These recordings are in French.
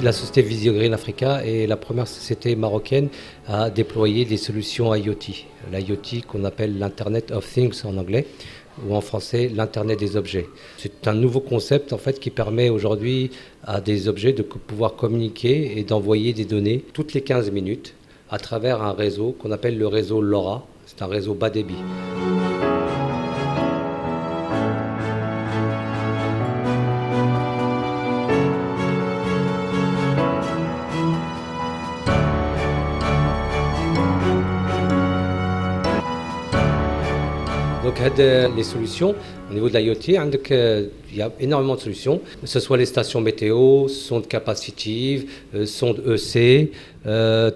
La société Visio Green Africa est la première société marocaine à déployer des solutions IoT. L'IoT qu'on appelle l'Internet of Things en anglais, ou en français l'Internet des objets. C'est un nouveau concept en fait qui permet aujourd'hui à des objets de pouvoir communiquer et d'envoyer des données toutes les 15 minutes à travers un réseau qu'on appelle le réseau LoRa. C'est un réseau bas débit. Donc, les solutions au niveau de l'IoT, il y a énormément de solutions, que ce soit les stations météo, sondes capacitives, sondes EC,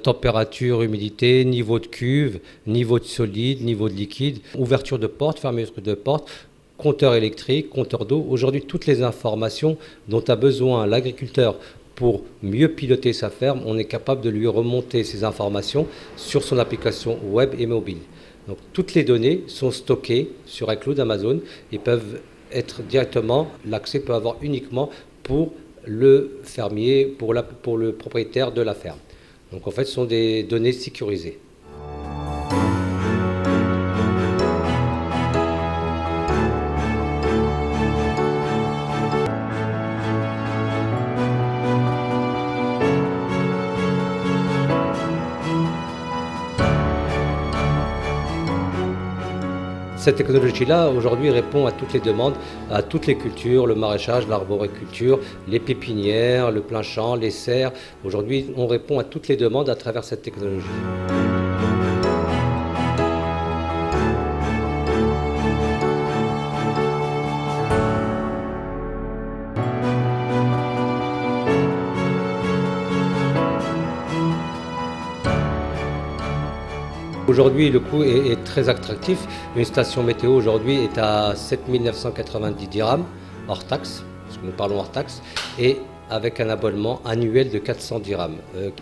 température, humidité, niveau de cuve, niveau de solide, niveau de liquide, ouverture de porte, fermeture de porte, compteur électrique, compteur d'eau. Aujourd'hui, toutes les informations dont a besoin l'agriculteur pour mieux piloter sa ferme, on est capable de lui remonter ces informations sur son application web et mobile. Donc toutes les données sont stockées sur iCloud Amazon et peuvent être directement, l'accès peut avoir uniquement pour le fermier, pour le propriétaire de la ferme. Donc en fait, ce sont des données sécurisées. Cette technologie-là, aujourd'hui, répond à toutes les demandes, à toutes les cultures, le maraîchage, l'arboriculture, les pépinières, le plein champ, les serres. Aujourd'hui, on répond à toutes les demandes à travers cette technologie. Aujourd'hui, le coût est très attractif. Une station météo aujourd'hui est à 7 990 dirhams hors taxe, parce que nous parlons hors taxe, et avec un abonnement annuel de 400 dirhams,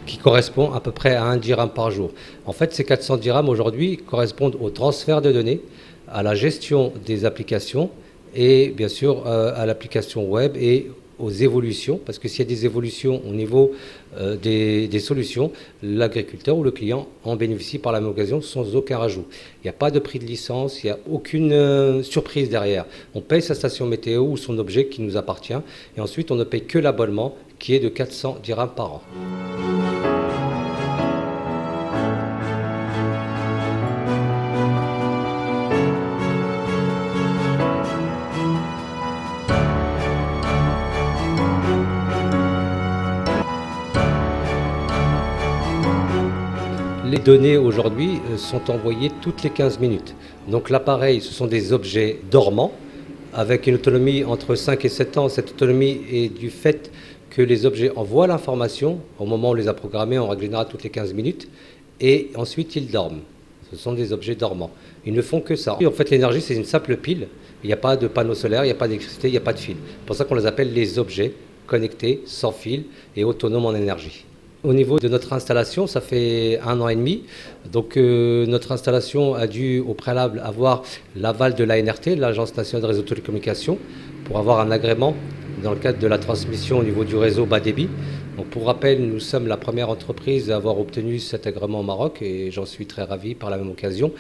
qui correspond à peu près à 1 dirham par jour. En fait, ces 400 dirhams aujourd'hui correspondent au transfert de données, à la gestion des applications et bien sûr à l'application web et aux évolutions, parce que s'il y a des évolutions au niveau des solutions, l'agriculteur ou le client en bénéficie par la même occasion sans aucun rajout. Il n'y a pas de prix de licence, il n'y a aucune surprise derrière. On paye sa station météo ou son objet qui nous appartient et ensuite on ne paye que l'abonnement qui est de 400 dirhams par an. Les données aujourd'hui sont envoyées toutes les 15 minutes. Donc l'appareil, ce sont des objets dormants avec une autonomie entre 5 et 7 ans. Cette autonomie est du fait que les objets envoient l'information au moment où on les a programmés, en règle générale toutes les 15 minutes, et ensuite ils dorment. Ce sont des objets dormants. Ils ne font que ça. En fait, l'énergie, c'est une simple pile. Il n'y a pas de panneau solaire, il n'y a pas d'électricité, il n'y a pas de fil. C'est pour ça qu'on les appelle les objets connectés, sans fil et autonomes en énergie. Au niveau de notre installation, ça fait 1 an et demi. Donc notre installation a dû au préalable avoir l'aval de l'ANRT, l'Agence nationale de réseau de télécommunications, pour avoir un agrément dans le cadre de la transmission au niveau du réseau bas débit. Donc pour rappel, nous sommes la première entreprise à avoir obtenu cet agrément au Maroc et j'en suis très ravi par la même occasion.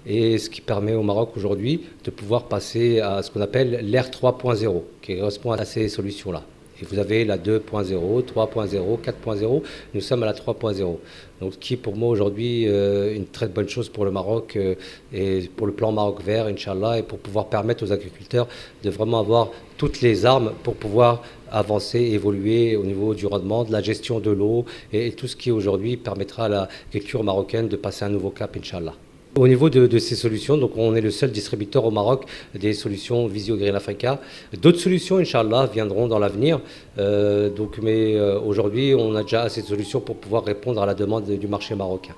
Et ce qui permet au Maroc aujourd'hui de pouvoir passer à ce qu'on appelle l'ère 3.0, qui correspond à ces solutions-là. Et vous avez la 2.0, 3.0, 4.0, nous sommes à la 3.0. Donc ce qui est pour moi aujourd'hui une très bonne chose pour le Maroc et pour le plan Maroc vert, Inch'Allah, et pour pouvoir permettre aux agriculteurs de vraiment avoir toutes les armes pour pouvoir avancer, évoluer au niveau du rendement, de la gestion de l'eau et tout ce qui aujourd'hui permettra à l'agriculture marocaine de passer un nouveau cap, Inch'Allah. Au niveau de ces solutions, donc on est le seul distributeur au Maroc des solutions Visio Green Africa. D'autres solutions, Inch'Allah, viendront dans l'avenir. Mais aujourd'hui, on a déjà assez de solutions pour pouvoir répondre à la demande du marché marocain.